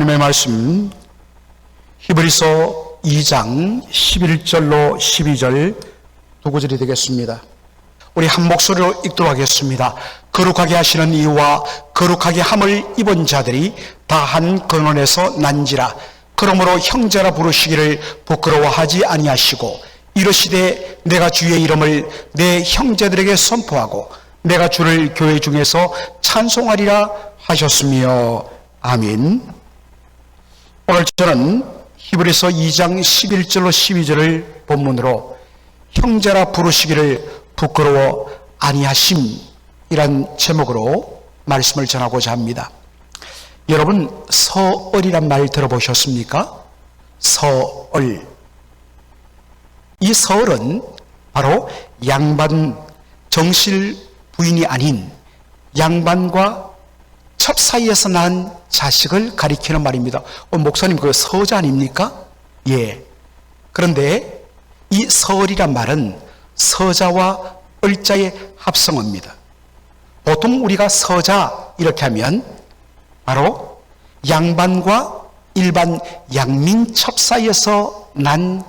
하나님의 말씀 히브리서 2장 11절로 12절 두 구절이 되겠습니다. 우리 한 목소리로 읽도록 하겠습니다. 거룩하게 하시는 이유와 거룩하게 함을 입은 자들이 다 한 근원에서 난지라. 그러므로 형제라 부르시기를 부끄러워하지 아니하시고 이르시되 내가 주의 이름을 내 형제들에게 선포하고 내가 주를 교회 중에서 찬송하리라 하셨으며 아멘. 오늘 저는 히브리서 2장 11절로 12절을 본문으로 형제라 부르시기를 부끄러워 아니하심이란 제목으로 말씀을 전하고자 합니다. 여러분, 서얼이란 말 들어보셨습니까? 서얼. 이 서얼은 바로 양반 정실 부인이 아닌 양반과 첩 사이에서 난 자식을 가리키는 말입니다. 목사님, 그거 서자 아닙니까? 예. 그런데 이 서얼이란 말은 서자와 을자의 합성어입니다. 보통 우리가 서자 이렇게 하면 바로 양반과 일반 양민 첩 사이에서 난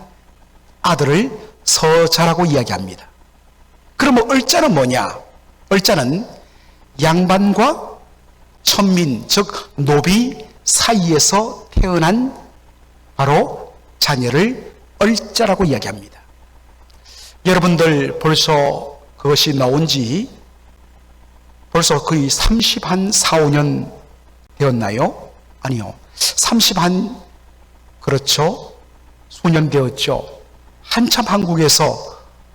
아들을 서자라고 이야기합니다. 그러면 을자는 뭐냐? 을자는 양반과 천민, 즉 노비 사이에서 태어난 바로 자녀를 을자라고 이야기합니다. 여러분들 벌써 그것이 나온 지 벌써 거의 4, 5년 되었나요? 아니요. 그렇죠. 수년 되었죠. 한참 한국에서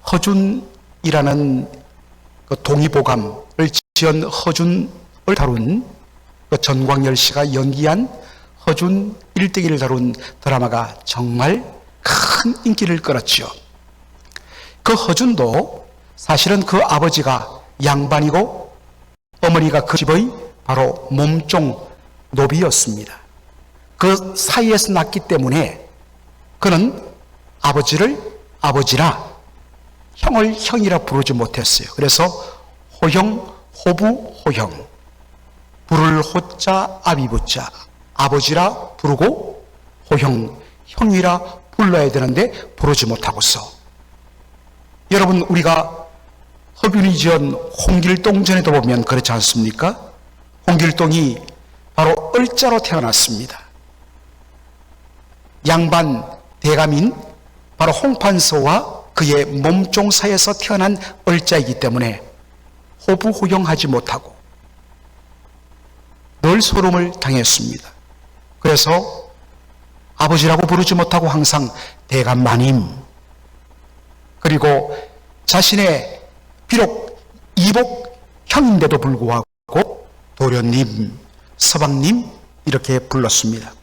허준이라는 그 동의보감을 지은 허준을 다룬 그 전광열 씨가 연기한 허준 일대기를 다룬 드라마가 정말 큰 인기를 끌었죠. 그 허준도 사실은 그 아버지가 양반이고 어머니가 그 집의 바로 몸종 노비였습니다. 그 사이에서 났기 때문에 그는 아버지를 아버지라, 형을 형이라 부르지 못했어요. 그래서 호형, 호부, 호형, 부를 호자, 아비부자, 아버지라 부르고 호형, 형이라 불러야 되는데 부르지 못하고서 여러분, 우리가 허균이 지은 홍길동전에도 보면 그렇지 않습니까? 홍길동이 바로 을자로 태어났습니다. 양반 대감인 바로 홍판서와 그의 몸종 사이에서 태어난 을자이기 때문에 호부호형하지 못하고 늘 소름을 당했습니다. 그래서 아버지라고 부르지 못하고 항상 대감마님, 그리고 자신의 비록 이복 형인데도 불구하고 도련님, 서방님 이렇게 불렀습니다.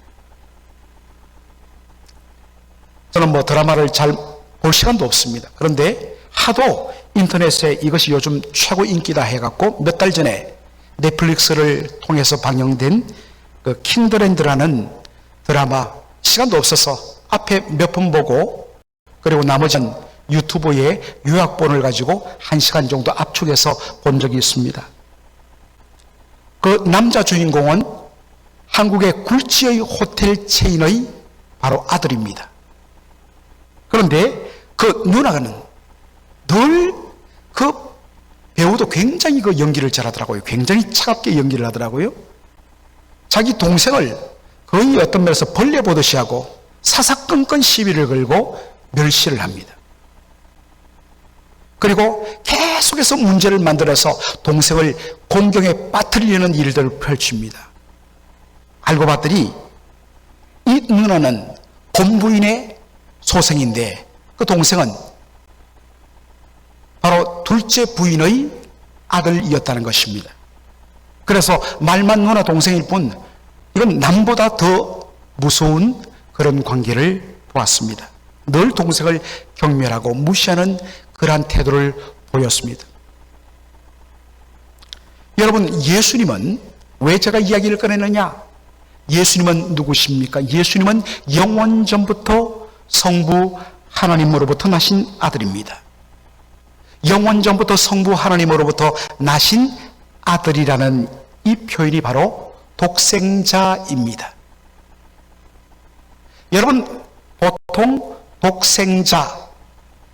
저는 드라마를 잘 볼 시간도 없습니다. 그런데 하도 인터넷에 이것이 요즘 최고 인기다 해갖고 몇 달 전에 넷플릭스를 통해서 방영된 그 킹드랜드라는 드라마, 시간도 없어서 앞에 몇 번 보고 그리고 나머지는 유튜브에 요약본을 가지고 1시간 정도 압축해서 본 적이 있습니다. 그 남자 주인공은 한국의 굴지의 호텔 체인의 바로 아들입니다. 그런데 그 누나는 늘 그 배우도 굉장히 그 연기를 잘하더라고요. 굉장히 차갑게 연기를 하더라고요. 자기 동생을 거의 어떤 면에서 벌레 보듯이 하고 사사건건 시비를 걸고 멸시를 합니다. 그리고 계속해서 문제를 만들어서 동생을 곤경에 빠뜨리려는 일들을 펼칩니다. 알고 봤더니 이 누나는 곤부인의 소생인데 그 동생은 바로 둘째 부인의 아들이었다는 것입니다. 그래서 말만 누나 동생일 뿐 이건 남보다 더 무서운 그런 관계를 보았습니다. 늘 동생을 경멸하고 무시하는 그러한 태도를 보였습니다. 여러분, 예수님은 왜 제가 이야기를 꺼내느냐? 예수님은 누구십니까? 예수님은 영원전부터 성부 하나님으로부터 나신 아들입니다. 영원전부터 성부 하나님으로부터 나신 아들이라는 이 표현이 바로 독생자입니다. 여러분, 보통 독생자,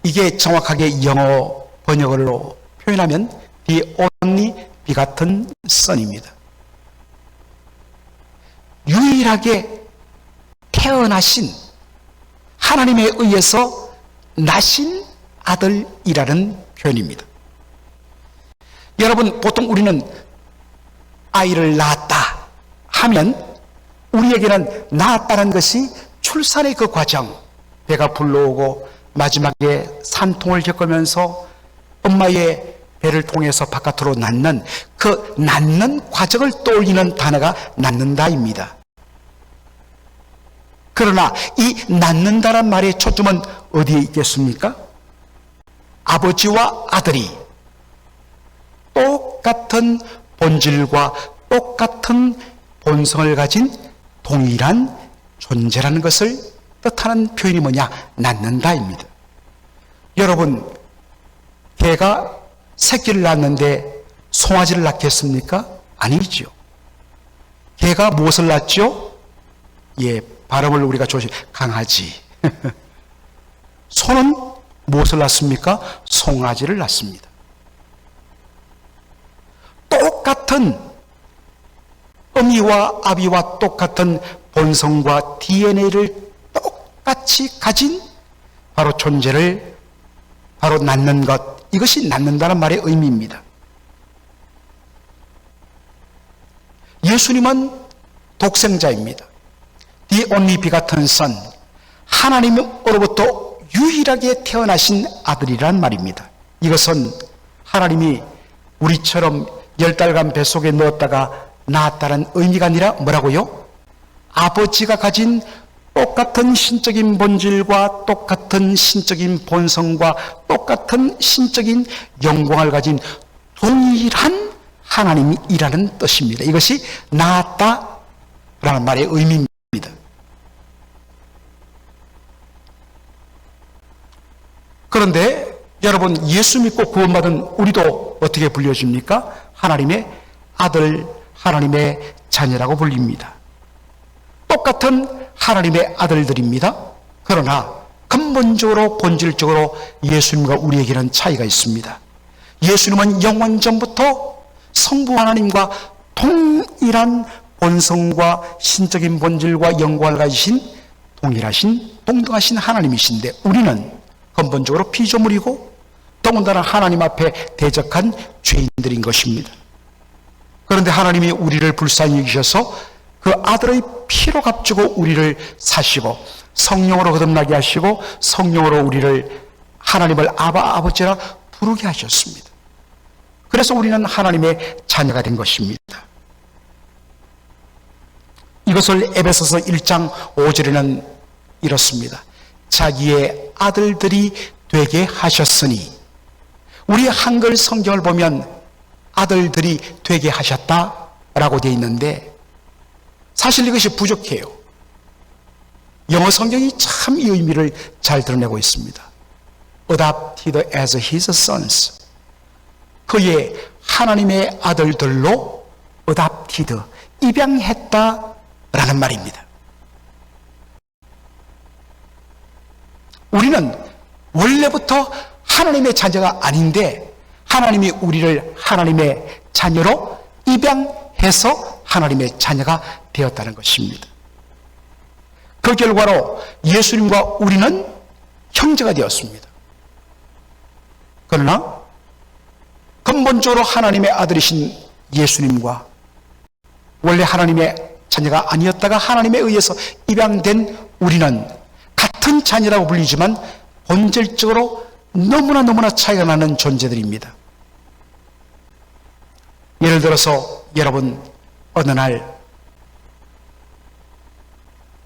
이게 정확하게 영어 번역으로 표현하면 the only begotten son입니다. 유일하게 태어나신, 하나님에 의해서 나신 아들이라는 표현입니다. 여러분, 보통 우리는 아이를 낳았다 하면 우리에게는 낳았다는 것이 출산의 그 과정, 배가 불러오고 마지막에 산통을 겪으면서 엄마의 배를 통해서 바깥으로 낳는 그 낳는 과정을 떠올리는 단어가 낳는다입니다. 그러나 이 낳는다란 말의 초점은 어디에 있겠습니까? 아버지와 아들이 똑같은 본질과 똑같은 본성을 가진 동일한 존재라는 것을 뜻하는 표현이 뭐냐? 낳는다입니다. 여러분, 개가 새끼를 낳는데 송아지를 낳겠습니까? 아니죠. 개가 무엇을 낳죠? 예, 발음을 우리가 강아지. 소는 무엇을 낳습니까? 송아지를 낳습니다. 똑같은 어미와 아비와 똑같은 본성과 DNA를 똑같이 가진 바로 존재를 바로 낳는 것, 이것이 낳는다는 말의 의미입니다. 예수님은 독생자입니다. The only begotten son, 하나님으로부터 유일하게 태어나신 아들이란 말입니다. 이것은 하나님이 우리처럼 10달간 뱃속에 넣었다가 낳았다는 의미가 아니라 뭐라고요? 아버지가 가진 똑같은 신적인 본질과 똑같은 신적인 본성과 똑같은 신적인 영광을 가진 동일한 하나님이라는 뜻입니다. 이것이 낳았다라는 말의 의미입니다. 그런데 여러분, 예수 믿고 구원받은 우리도 어떻게 불려집니까? 하나님의 아들, 하나님의 자녀라고 불립니다. 똑같은 하나님의 아들들입니다. 그러나 근본적으로 본질적으로 예수님과 우리에게는 차이가 있습니다. 예수님은 영원전부터 성부 하나님과 동일한 본성과 신적인 본질과 영광을 가지신 동일하신 동등하신 하나님이신데, 우리는 근본적으로 피조물이고 더군다나 하나님 앞에 대적한 죄인들인 것입니다. 그런데 하나님이 우리를 불쌍히 여기셔서 그 아들의 피로 값주고 우리를 사시고 성령으로 거듭나게 하시고 성령으로 우리를 하나님을 아바 아버지라 부르게 하셨습니다. 그래서 우리는 하나님의 자녀가 된 것입니다. 이것을 에베소서 1장 5절에는 이렇습니다. 자기의 아들들이 되게 하셨으니, 우리 한글 성경을 보면 아들들이 되게 하셨다라고 되어 있는데 사실 이것이 부족해요. 영어 성경이 참 이 의미를 잘 드러내고 있습니다. Adopted as his sons. 그의 하나님의 아들들로 adopted, 입양했다라는 말입니다. 우리는 원래부터 하나님의 자녀가 아닌데 하나님이 우리를 하나님의 자녀로 입양해서 하나님의 자녀가 되었다는 것입니다. 그 결과로 예수님과 우리는 형제가 되었습니다. 그러나 근본적으로 하나님의 아들이신 예수님과 원래 하나님의 자녀가 아니었다가 하나님에 의해서 입양된 우리는 같은 자녀라고 불리지만 본질적으로 너무나 차이가 나는 존재들입니다. 예를 들어서 여러분, 어느 날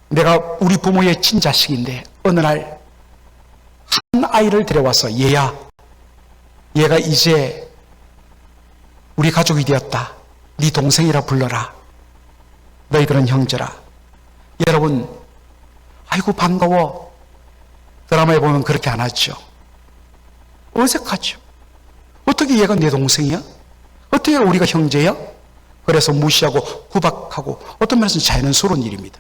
내가 우리 부모의 친자식인데 어느 날 한 아이를 데려와서 얘야, 얘가 이제 우리 가족이 되었다. 네 동생이라 불러라. 너희들은 형제라. 여러분, 아이고 반가워. 드라마에 보면 그렇게 안 하죠. 어색하죠. 어떻게 얘가 내 동생이야? 어떻게 우리가 형제야? 그래서 무시하고 구박하고 어떤 면에서는 자연스러운 일입니다.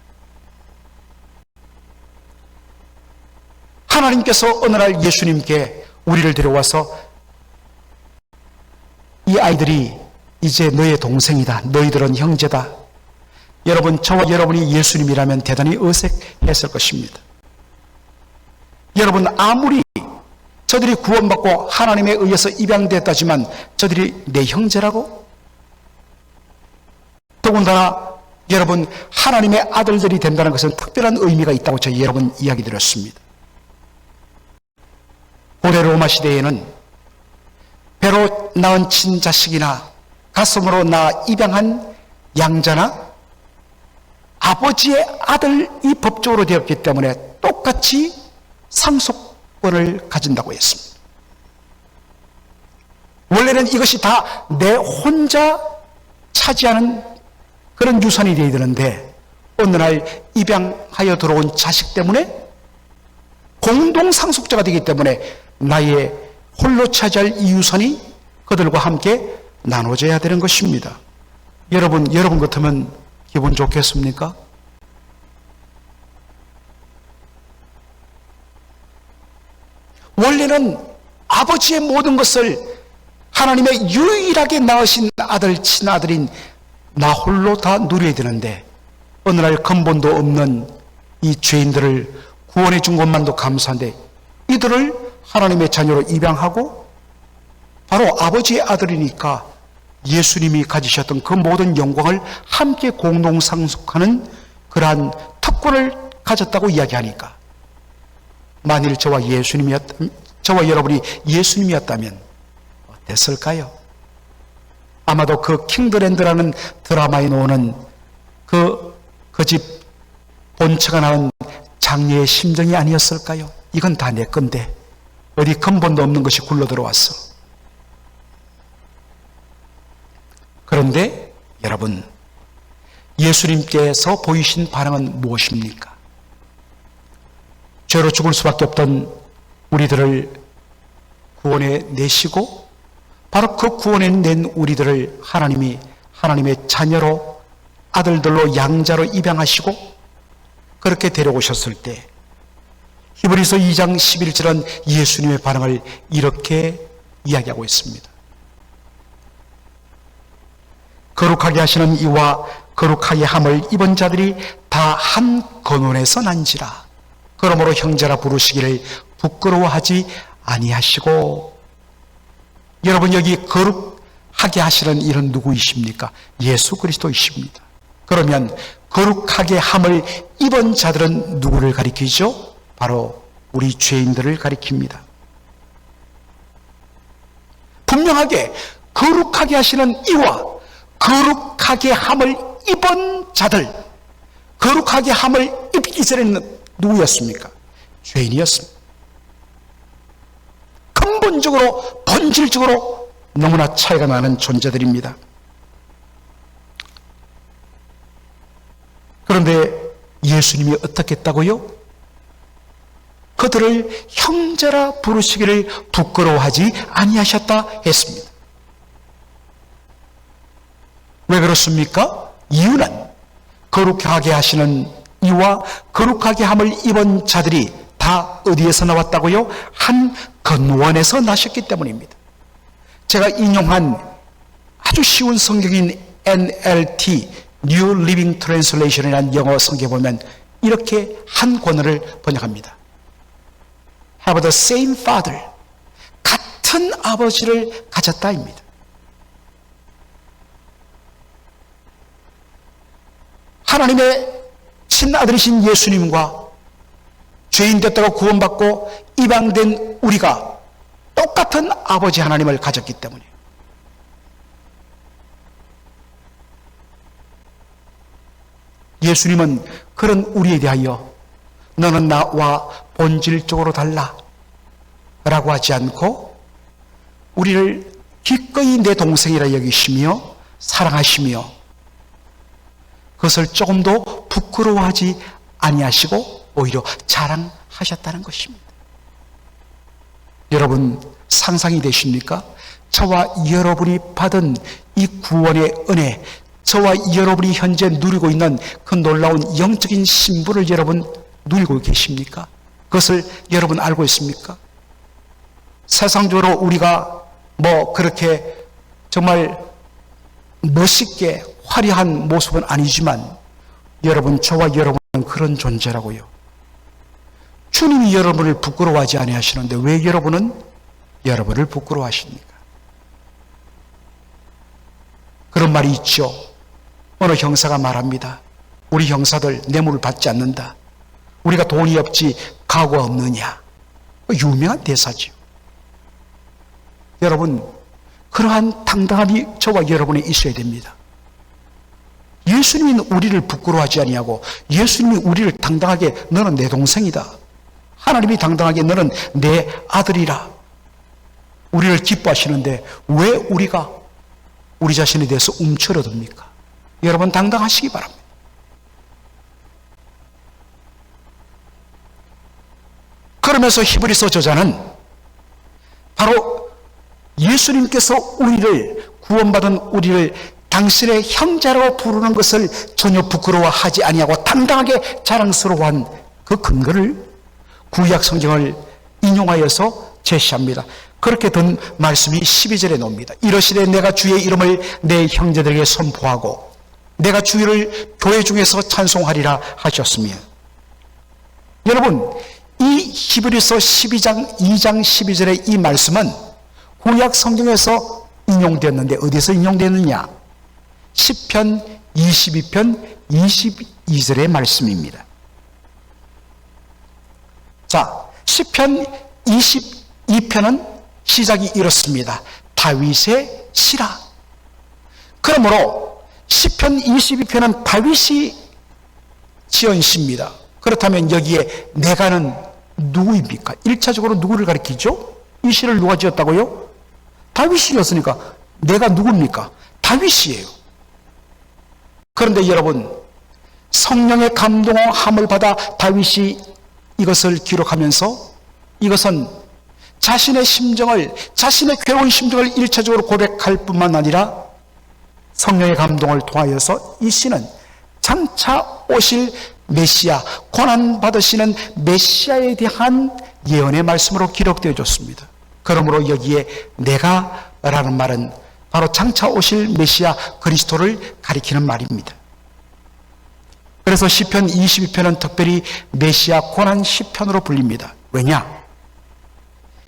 하나님께서 어느 날 예수님께 우리를 데려와서 이 아이들이 이제 너의 동생이다. 너희들은 형제다. 여러분, 저와 여러분이 예수님이라면 대단히 어색했을 것입니다. 여러분, 아무리 저들이 구원받고 하나님에 의해서 입양됐다지만 저들이 내 형제라고? 더군다나 여러분, 하나님의 아들들이 된다는 것은 특별한 의미가 있다고 저희 여러분 이야기 드렸습니다. 고대 로마 시대에는 배로 낳은 친자식이나 가슴으로 낳아 입양한 양자나 아버지의 아들이 법적으로 되었기 때문에 똑같이 상속권을 가진다고 했습니다. 원래는 이것이 다 내 혼자 차지하는 그런 유산이 되어야 되는데 어느 날 입양하여 들어온 자식 때문에 공동 상속자가 되기 때문에 나의 홀로 차지할 이 유산이 그들과 함께 나눠져야 되는 것입니다. 여러분 같으면 기분 좋겠습니까? 원래는 아버지의 모든 것을 하나님의 유일하게 낳으신 아들, 친아들인 나 홀로 다 누려야 되는데 어느 날 근본도 없는 이 죄인들을 구원해 준 것만도 감사한데 이들을 하나님의 자녀로 입양하고 바로 아버지의 아들이니까 예수님이 가지셨던 그 모든 영광을 함께 공동 상속하는 그러한 특권을 가졌다고 이야기하니까 만일 저와 여러분이 예수님이었다면 어땠을까요? 아마도 그 킹드랜드라는 드라마에 나오는 그 집 본처가 낳은 장녀의 심정이 아니었을까요? 이건 다 내 건데 어디 근본도 없는 것이 굴러 들어왔어. 그런데 여러분, 예수님께서 보이신 반응은 무엇입니까? 죄로 죽을 수밖에 없던 우리들을 구원해 내시고 바로 그 구원해 낸 우리들을 하나님이 하나님의 자녀로 아들들로 양자로 입양하시고 그렇게 데려오셨을 때 히브리서 2장 11절은 예수님의 반응을 이렇게 이야기하고 있습니다. 거룩하게 하시는 이와 거룩하게 함을 입은 자들이 다 한 근원에서 난지라. 그러므로 형제라 부르시기를 부끄러워하지 아니하시고. 여러분, 여기 거룩하게 하시는 이는 누구이십니까? 예수 그리스도이십니다. 그러면 거룩하게 함을 입은 자들은 누구를 가리키죠? 바로 우리 죄인들을 가리킵니다. 분명하게 거룩하게 하시는 이와 거룩하게 함을 입은 자들, 거룩하게 함을 입기 전에는 누구였습니까? 죄인이었습니다. 근본적으로 본질적으로 너무나 차이가 나는 존재들입니다. 그런데 예수님이 어떻게 했다고요? 그들을 형제라 부르시기를 부끄러워하지 아니하셨다 했습니다. 왜 그렇습니까? 이유는 거룩하게 하시는 이와 거룩하게 함을 입은 자들이 다 어디에서 나왔다고요? 한 근원에서 나셨기 때문입니다. 제가 인용한 아주 쉬운 성경인 NLT New Living Translation이라는 영어 성경에 보면 이렇게 한 권어를 번역합니다. Have the same father. 같은 아버지를 가졌다입니다. 하나님의 친아들이신 예수님과 죄인 됐다가 구원받고 입양된 우리가 똑같은 아버지 하나님을 가졌기 때문이에요. 예수님은 그런 우리에 대하여 너는 나와 본질적으로 달라 라고 하지 않고 우리를 기꺼이 내 동생이라 여기시며 사랑하시며 그것을 조금도 부끄러워하지 아니하시고 오히려 자랑하셨다는 것입니다. 여러분 상상이 되십니까? 저와 여러분이 받은 이 구원의 은혜, 저와 여러분이 현재 누리고 있는 그 놀라운 영적인 신분을 여러분 누리고 계십니까? 그것을 여러분 알고 있습니까? 세상적으로 우리가 그렇게 정말 멋있게 화려한 모습은 아니지만 여러분, 저와 여러분은 그런 존재라고요. 주님이 여러분을 부끄러워하지 아니하시는데 왜 여러분은 여러분을 부끄러워하십니까? 그런 말이 있죠. 어느 형사가 말합니다. 우리 형사들 뇌물을 받지 않는다. 우리가 돈이 없지 가구가 없느냐. 유명한 대사지요. 여러분, 그러한 당당함이 저와 여러분에 있어야 됩니다. 예수님이 우리를 부끄러워하지 아니하고 예수님이 우리를 당당하게 너는 내 동생이다. 하나님이 당당하게 너는 내 아들이라. 우리를 기뻐하시는데 왜 우리가 우리 자신에 대해서 움츠러듭니까? 여러분 당당하시기 바랍니다. 그러면서 히브리서 저자는 바로 예수님께서 우리를 구원받은 우리를 당신의 형제라고 부르는 것을 전혀 부끄러워하지 아니하고 당당하게 자랑스러워한 그 근거를 구약 성경을 인용하여서 제시합니다. 그렇게 든 말씀이 12절에 나옵니다. 이러시되 내가 주의 이름을 내 형제들에게 선포하고 내가 주를 교회 중에서 찬송하리라 하셨으며, 여러분 이 히브리서 12장 2장 12절의 이 말씀은 구약 성경에서 인용되었는데 어디서 인용되느냐? 시편 22편 22절의 말씀입니다. 자, 시편 22편은 시작이 이렇습니다. 다윗의 시라. 그러므로 시편 22편은 다윗이 지은 시입니다. 그렇다면 여기에 내가는 누구입니까? 1차적으로 누구를 가리키죠? 이 시를 누가 지었다고요? 다윗이었으니까 내가 누굽니까? 다윗이에요. 그런데 여러분, 성령의 감동함을 받아 다윗이 이것을 기록하면서 이것은 자신의 심정을, 자신의 괴로운 심정을 1차적으로 고백할 뿐만 아니라 성령의 감동을 통하여서 이 시는 장차 오실 메시아, 고난받으시는 메시아에 대한 예언의 말씀으로 기록되어졌습니다. 그러므로 여기에 내가라는 말은 바로 장차 오실 메시아 그리스도를 가리키는 말입니다. 그래서 시편 22편은 특별히 메시아 고난 시편으로 불립니다. 왜냐?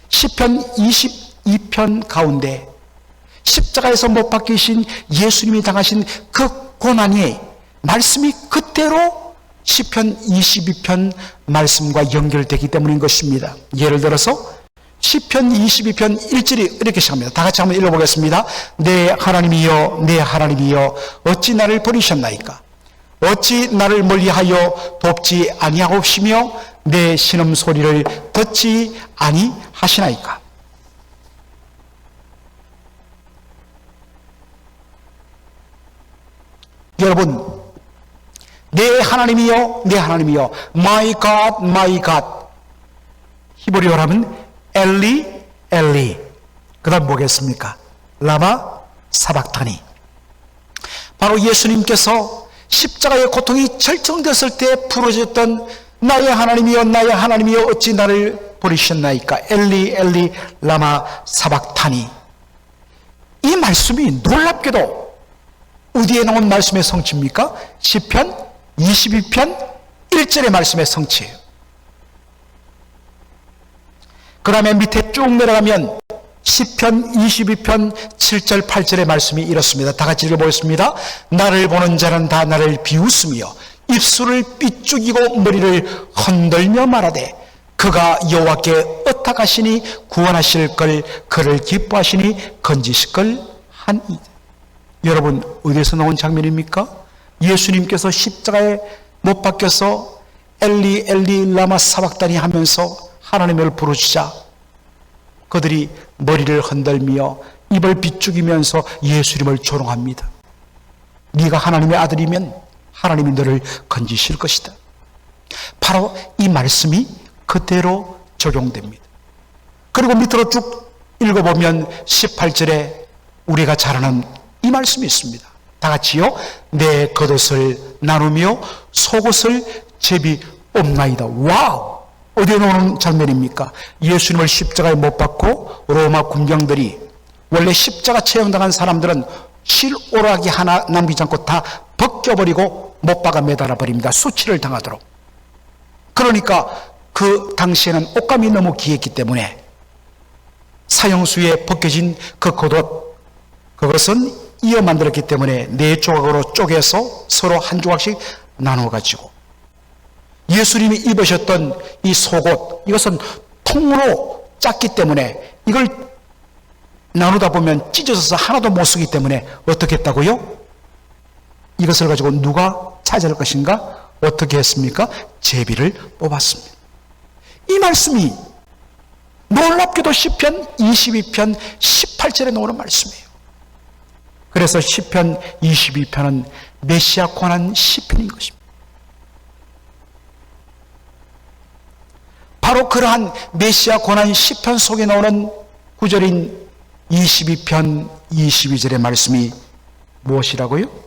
시편 22편 가운데 십자가에서 못 박히신 예수님이 당하신 그 고난이 말씀이 그대로 시편 22편 말씀과 연결되기 때문인 것입니다. 예를 들어서 시편 22편 1절이 이렇게 시작합니다. 다 같이 한번 읽어보겠습니다. 내 하나님이여, 내 하나님이여, 어찌 나를 버리셨나이까? 어찌 나를 멀리하여 돕지 아니하옵시며 내 신음소리를 듣지 아니하시나이까? 여러분, 내 하나님이여, 내 하나님이여, my God, my God. 히브리어로 하면 엘리, 엘리. 그 다음 뭐겠습니까? 라마 사박타니. 바로 예수님께서 십자가의 고통이 절정됐을 때 부르셨던 나의 하나님이여, 나의 하나님이여, 어찌 나를 버리셨나이까? 엘리, 엘리, 라마 사박타니. 이 말씀이 놀랍게도 어디에 나온 말씀의 성취입니까? 시편 22편 1절의 말씀의 성취예요. 그 다음에 밑에 쭉 내려가면 시편 22편 7절 8절의 말씀이 이렇습니다. 다 같이 읽어보겠습니다. 나를 보는 자는 다 나를 비웃으며 입술을 삐죽이고 머리를 흔들며 말하되 그가 여호와께 의탁하시니 구원하실 걸 그를 기뻐하시니 건지실 걸 하니. 여러분 어디서 나온 장면입니까? 예수님께서 십자가에 못 박혀서 엘리 엘리 라마 사박다니 하면서 하나님을 부르시자 그들이 머리를 흔들며 입을 비죽이면서 예수님을 조롱합니다. 네가 하나님의 아들이면 하나님이 너를 건지실 것이다. 바로 이 말씀이 그대로 적용됩니다. 그리고 밑으로 쭉 읽어보면 18절에 우리가 잘 아는 이 말씀이 있습니다. 다 같이요. 내 겉옷을 나누며 속옷을 제비옵나이다. 와우! 어디에 나오는 장면입니까? 예수님을 십자가에 못 박고 로마 군병들이, 원래 십자가 처형당한 사람들은 실오라기 하나 남기지 않고 다 벗겨버리고 못 박아 매달아 버립니다. 수치를 당하도록. 그러니까 그 당시에는 옷감이 너무 귀했기 때문에 사형수에 벗겨진 그 겉옷, 그것은 이어 만들었기 때문에 네 조각으로 쪼개서 서로 한 조각씩 나누어 가지고, 예수님이 입으셨던 이 속옷, 이것은 통으로 짰기 때문에 이걸 나누다 보면 찢어져서 하나도 못 쓰기 때문에 어떻게 했다고요? 이것을 가지고 누가 차지할 것인가? 어떻게 했습니까? 제비를 뽑았습니다. 이 말씀이 놀랍게도 시편 22편 18절에 나오는 말씀이에요. 그래서 시편 22편은 메시아 고난 시편인 것입니다. 바로 그러한 메시아 고난 시편 속에 나오는 구절인 22편 22절의 말씀이 무엇이라고요?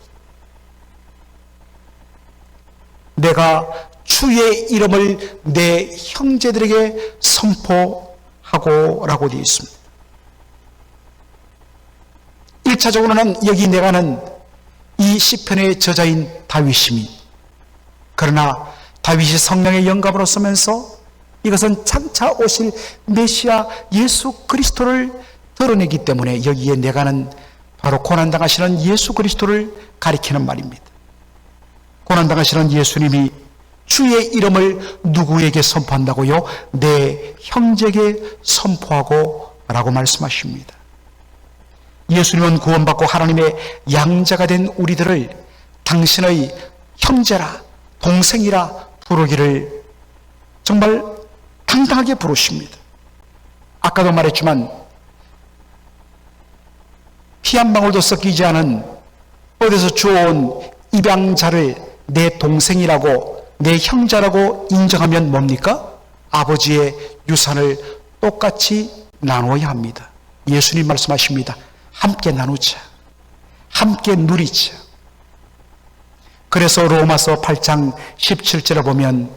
내가 주의 이름을 내 형제들에게 선포하고 라고 되어 있습니다. 1차적으로는 여기 내가는 이 시편의 저자인 다윗입니다. 그러나 다윗이 성령의 영감으로 쓰면서 이것은 장차 오실 메시아 예수 그리스도를 드러내기 때문에 여기에 내가는 바로 고난당하시는 예수 그리스도를 가리키는 말입니다. 고난당하시는 예수님이 주의 이름을 누구에게 선포한다고요? 내 형제에게 선포하고 라고 말씀하십니다. 예수님은 구원받고 하나님의 양자가 된 우리들을 당신의 형제라, 동생이라 부르기를 정말 당당하게 부르십니다. 아까도 말했지만 피 한 방울도 섞이지 않은 어디서 주워온 입양자를 내 동생이라고, 내 형제라고 인정하면 뭡니까? 아버지의 유산을 똑같이 나누어야 합니다. 예수님 말씀하십니다. 함께 나누자. 함께 누리자. 그래서 로마서 8장 17절에 보면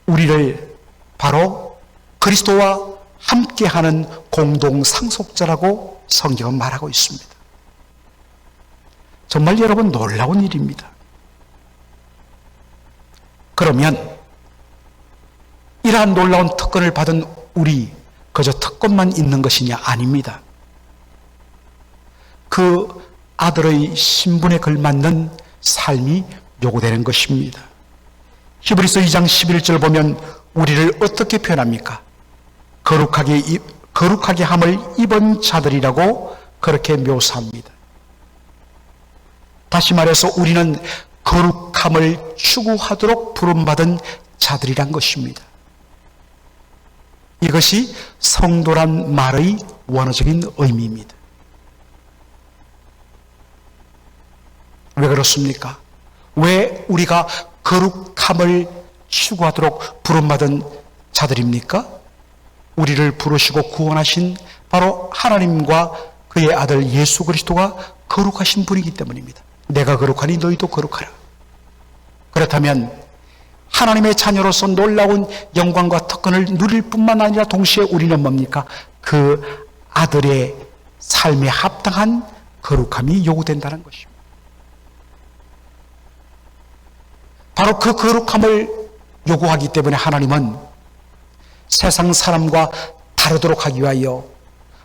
우리를 바로 그리스도와 함께하는 공동 상속자라고 성경은 말하고 있습니다. 정말 여러분 놀라운 일입니다. 그러면 이러한 놀라운 특권을 받은 우리 그저 특권만 있는 것이냐? 아닙니다. 그 아들의 신분에 걸맞는 삶이 요구되는 것입니다. 히브리서 2장 11절 보면 우리를 어떻게 표현합니까? 거룩하게 함을 입은 자들이라고 그렇게 묘사합니다. 다시 말해서 우리는 거룩함을 추구하도록 부름받은 자들이란 것입니다. 이것이 성도란 말의 원어적인 의미입니다. 왜 그렇습니까? 왜 우리가 거룩함을 추구하도록 부름받은 자들입니까? 우리를 부르시고 구원하신 바로 하나님과 그의 아들 예수 그리스도가 거룩하신 분이기 때문입니다. 내가 거룩하니 너희도 거룩하라. 그렇다면 하나님의 자녀로서 놀라운 영광과 특권을 누릴 뿐만 아니라 동시에 우리는 뭡니까? 그 아들의 삶에 합당한 거룩함이 요구된다는 것입니다. 바로 그 거룩함을 요구하기 때문에 하나님은 세상 사람과 다르도록 하기 위하여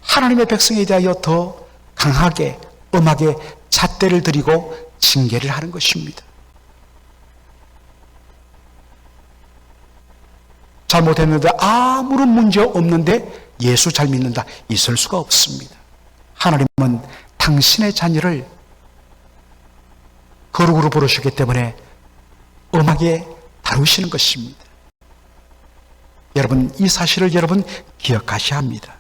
하나님의 백성에 대하여 더 강하게 엄하게 잣대를 들이고 징계를 하는 것입니다. 잘못했는데 아무런 문제 없는데 예수 잘 믿는다, 있을 수가 없습니다. 하나님은 당신의 자녀를 거룩으로 부르시기 때문에 엄하게 다루시는 것입니다. 여러분, 이 사실을 여러분 기억하셔야 합니다.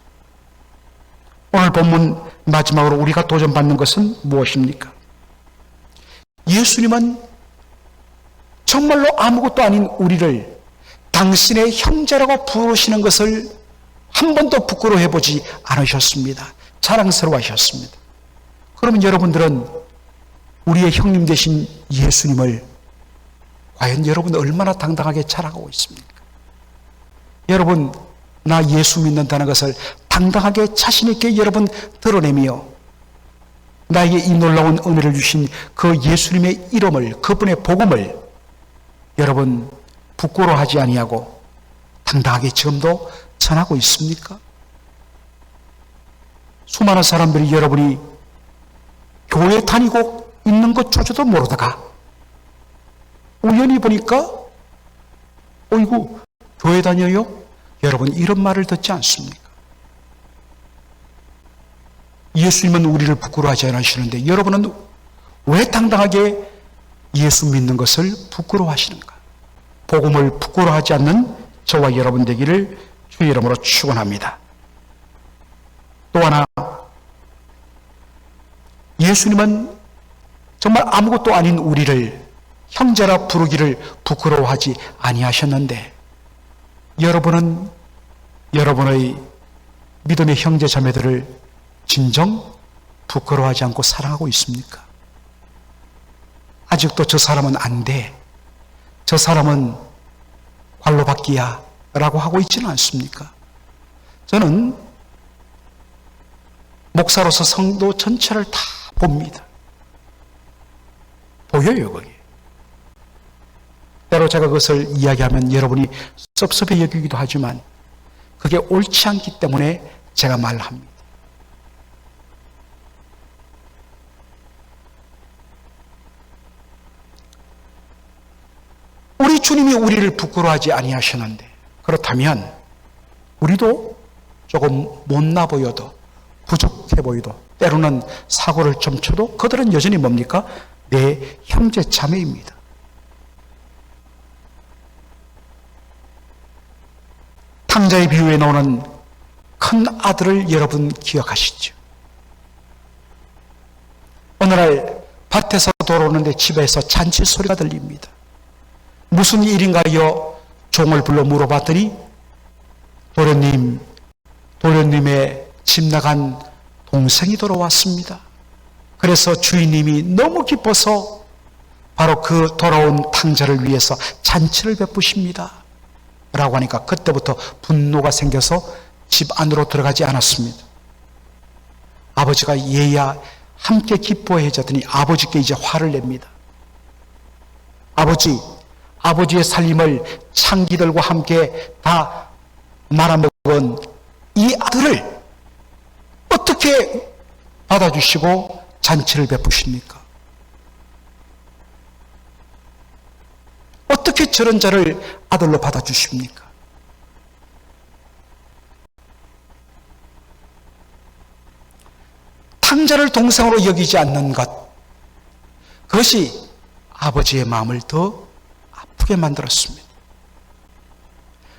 오늘 본문 마지막으로 우리가 도전받는 것은 무엇입니까? 예수님은 정말로 아무것도 아닌 우리를 당신의 형제라고 부르시는 것을 한 번도 부끄러워해보지 않으셨습니다. 자랑스러워하셨습니다. 그러면 여러분들은 우리의 형님 되신 예수님을 과연 여러분 얼마나 당당하게 자랑하고 있습니까? 여러분, 나 예수 믿는다는 것을 당당하게 자신있게 여러분 드러내며 나에게 이 놀라운 은혜를 주신 그 예수님의 이름을, 그분의 복음을 여러분 부끄러워하지 아니하고 당당하게 지금도 전하고 있습니까? 수많은 사람들이 여러분이 교회 다니고 있는 것조차도 모르다가 우연히 보니까 어이구 교회 다녀요? 여러분 이런 말을 듣지 않습니까? 예수님은 우리를 부끄러워하지 않으시는데 여러분은 왜 당당하게 예수 믿는 것을 부끄러워하시는가? 복음을 부끄러워하지 않는 저와 여러분 되기를 주의 이름으로 축원합니다. 또 하나, 예수님은 정말 아무것도 아닌 우리를 형제라 부르기를 부끄러워하지 아니하셨는데 여러분은 여러분의 믿음의 형제 자매들을 진정 부끄러워하지 않고 사랑하고 있습니까? 아직도 저 사람은 안 돼, 저 사람은 관로 받기야 라고 하고 있지는 않습니까? 저는 목사로서 성도 전체를 다 봅니다. 보여요, 거기. 때로 제가 그것을 이야기하면 여러분이 섭섭해 여기기도 하지만 그게 옳지 않기 때문에 제가 말합니다. 우리 주님이 우리를 부끄러워하지 아니하셨는데 그렇다면 우리도 조금 못나 보여도 부족해 보여도 때로는 사고를 좀 쳐도 그들은 여전히 뭡니까? 내 형제 자매입니다. 탕자의 비유에 나오는 큰 아들을 여러분 기억하시죠? 어느 날 밭에서 돌아오는데 집에서 잔치 소리가 들립니다. 무슨 일인가요? 종을 불러 물어봤더니 도련님의 집 나간 동생이 돌아왔습니다. 그래서 주인님이 너무 기뻐서 바로 그 돌아온 탕자를 위해서 잔치를 베푸십니다. 라고 하니까 그때부터 분노가 생겨서 집 안으로 들어가지 않았습니다. 아버지가 얘야 함께 기뻐해 줬더니 아버지께 이제 화를 냅니다. 아버지의 살림을 창기들과 함께 다 말아먹은 이 아들을 어떻게 받아주시고 잔치를 베푸십니까? 어떻게 저런 자를 아들로 받아주십니까? 탕자를 동생으로 여기지 않는 것, 그것이 아버지의 마음을 더 아프게 만들었습니다.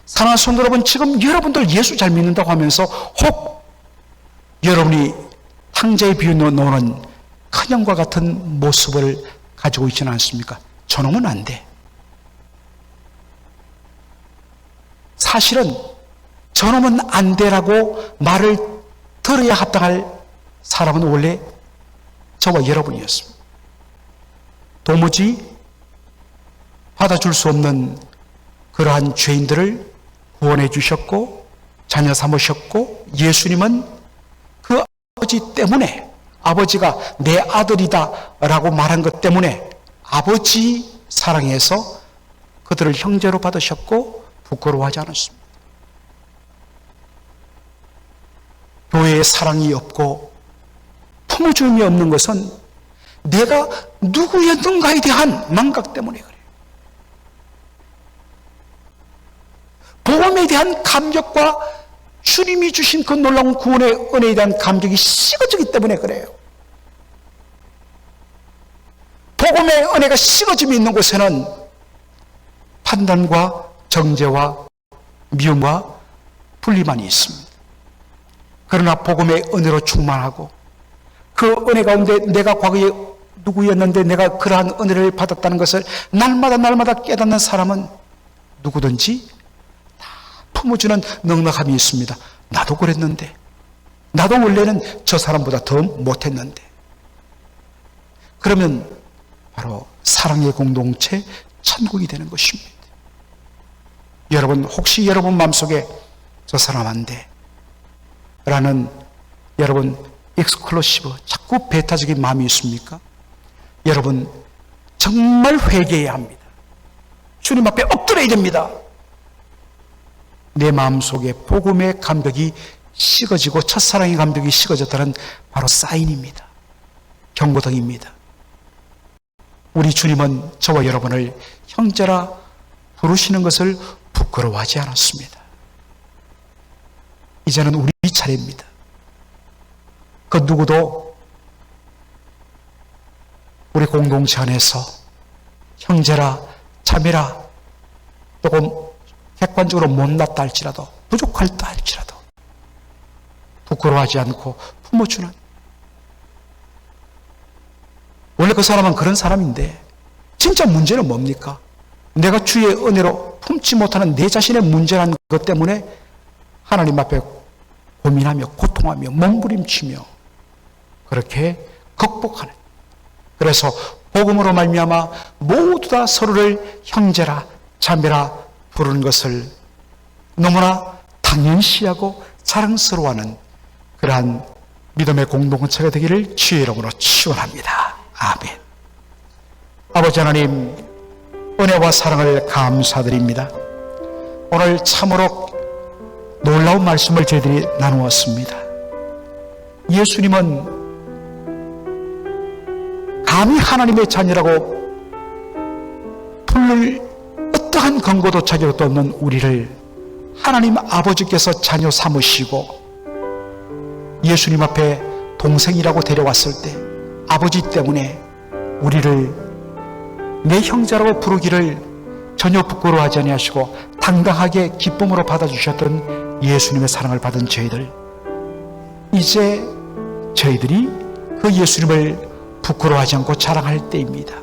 사랑하는 성도 여러분, 지금 여러분들 예수 잘 믿는다고 하면서 혹 여러분이 탕자의 비유에 나오는 큰형과 같은 모습을 가지고 있지는 않습니까? 저놈은 안 돼. 사실은 저놈은 안 돼라고 말을 들어야 합당할 사람은 원래 저와 여러분이었습니다. 도무지 받아줄 수 없는 그러한 죄인들을 구원해 주셨고 자녀 삼으셨고 예수님은 그 아버지 때문에 아버지가 내 아들이다 라고 말한 것 때문에 아버지 사랑해서 그들을 형제로 받으셨고 부끄러워하지 않았습니다. 교회에 사랑이 없고 품어줌이 없는 것은 내가 누구였는가에 대한 망각 때문에 그래요. 복음에 대한 감격과 주님이 주신 그 놀라운 구원의 은혜에 대한 감격이 식어지기 때문에 그래요. 복음의 은혜가 식어짐이 있는 곳에는 판단과 정죄와 미움과 분리만이 있습니다. 그러나 복음의 은혜로 충만하고 그 은혜 가운데 내가 과거에 누구였는데 내가 그러한 은혜를 받았다는 것을 날마다 깨닫는 사람은 누구든지 다 품어주는 넉넉함이 있습니다. 나도 그랬는데, 나도 원래는 저 사람보다 더 못했는데. 그러면 바로 사랑의 공동체 천국이 되는 것입니다. 여러분, 혹시 여러분 마음속에 저 사람 안 돼 라는 여러분 익스클루시브, 자꾸 배타적인 마음이 있습니까? 여러분 정말 회개해야 합니다. 주님 앞에 엎드려야 됩니다. 내 마음속에 복음의 감격이 식어지고 첫사랑의 감격이 식어졌다는 바로 사인입니다. 경고등입니다. 우리 주님은 저와 여러분을 형제라 부르시는 것을 부끄러워하지 않았습니다. 이제는 우리 차례입니다. 그 누구도 우리 공동체 안에서 형제라 자매라 조금 객관적으로 못났다 할지라도 부족할다 할지라도 부끄러워하지 않고 품어주는, 원래 그 사람은 그런 사람인데 진짜 문제는 뭡니까? 내가 주의 은혜로 품지 못하는 내 자신의 문제라는 것 때문에 하나님 앞에 고민하며 고통하며 몸부림치며 그렇게 극복하는, 그래서 복음으로 말미암아 모두 다 서로를 형제라 자매라 부르는 것을 너무나 당연시하고 자랑스러워하는 그러한 믿음의 공동체가 되기를 주의 이름으로 축원합니다. 아멘. 아버지 하나님, 은혜와 사랑을 감사드립니다. 오늘 참으로 놀라운 말씀을 저희들이 나누었습니다. 예수님은 감히 하나님의 자녀라고 부를 어떠한 근거도 자격도 없는 우리를 하나님 아버지께서 자녀 삼으시고 예수님 앞에 동생이라고 데려왔을 때 아버지 때문에 우리를 내 형제라고 부르기를 전혀 부끄러워하지 아니하시고 당당하게 기쁨으로 받아주셨던 예수님의 사랑을 받은 저희들, 이제 저희들이 그 예수님을 부끄러워하지 않고 자랑할 때입니다.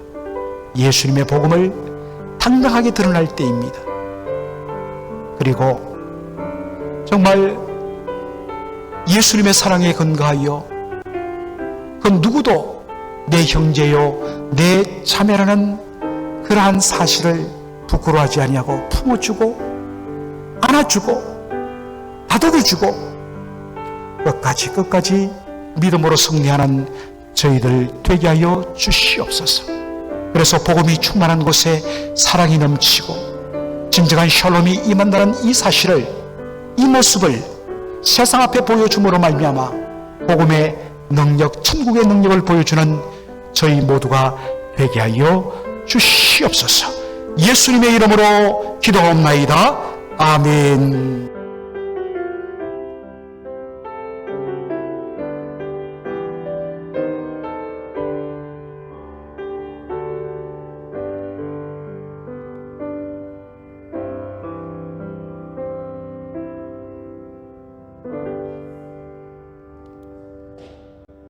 예수님의 복음을 당당하게 드러날 때입니다. 그리고 정말 예수님의 사랑에 근거하여 그 누구도 내 형제요 내 자매라는 그러한 사실을 부끄러워하지 아니하고 품어주고 안아주고 다독여주고 끝까지 믿음으로 승리하는 저희들 되게 하여 주시옵소서. 그래서 복음이 충만한 곳에 사랑이 넘치고 진정한 샬롬이 임한다는 이 사실을, 이 모습을 세상 앞에 보여줌으로 말미암아 복음의 능력, 천국의 능력을 보여주는 저희 모두가 되게 하여 주시옵소서. 예수님의 이름으로 기도하옵나이다. 아멘.